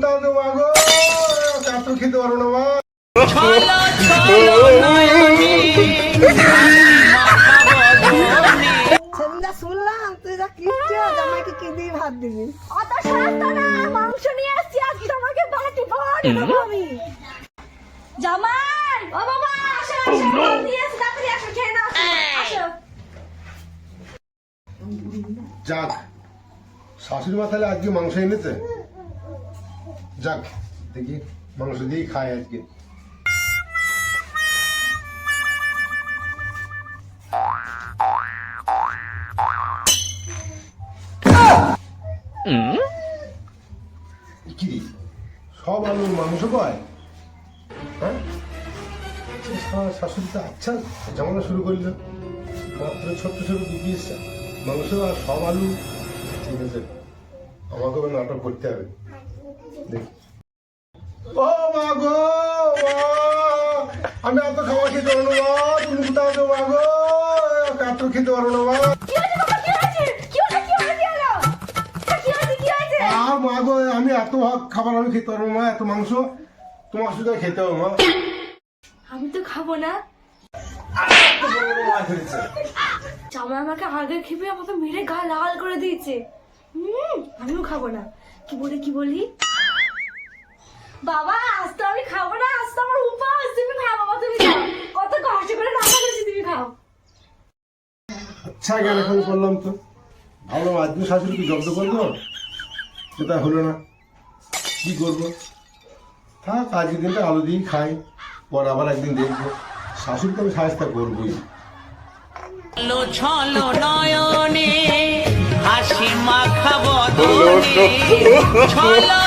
কোথাও তো মাগো এত খেতে পারো না মা। সেদিনটা শুনলাম তুই যা কিচ্ছু জামাইকে কি দিয়ে ভাত দিবি। অত সস্তা না, মাংস নিয়ে আসছি আজকে তোমাকে বাটি ভরে দেবো আমি। জামাই, ও বাবা আসো আসো, ভাত দিয়ে এসে তাড়াতাড়ি আসো, খেয়ে নাও আসো। যাক শাশুড়ি মা তাহলে আজকে মাংস এনেছে, যাক দেখি মাংস দিয়েই খাই আজকে। কি সব আলুর মাংস পায়? হ্যাঁ শাশুড়ি তো আচ্ছা ঝামেলা শুরু করলো, মাত্র ছোট্ট ছোট দুটি মাংস আর সব আলু। ঠিক আছে, আমাকে নাটক করতে হবে। দেখি ও মা গো, আমি এত খাবার খেতে পারবো না মা, তুমি কোথাও তো মা গো এত খেতে পারবো না মা। আর মা গো আমি এত খাবার আমি খেতে পারবো মা, এত মাংস তোমার শুধু খেতে হবে মা। আমি তো খাবো না। জামাই আমাকে আগে খেপে আমাকে মেরে গা লাল করে দিয়েছে। আমিও খাবো না। কি বলি বাবা, আজ তো আমি খাবো না, আজ তো আমার উপাস। তুমি খাও বাবা, তুমি খাও, কত কষ্ট করে রান্না করেছি, তুমি খাও। আচ্ছা কেন এখন করলাম তো, ভাবলাম আজকে শাশুড়িকে জব্দ করবো, সেটা হলো না। কি করবো, থাক আজকের দিনটা আলু দিয়েই খাই, পর আবার একদিন দেখবো। শাশুড়িকে আমি সাহায্য করবোই। ছলো নয়নে হাসি মাখা বদনে ছলো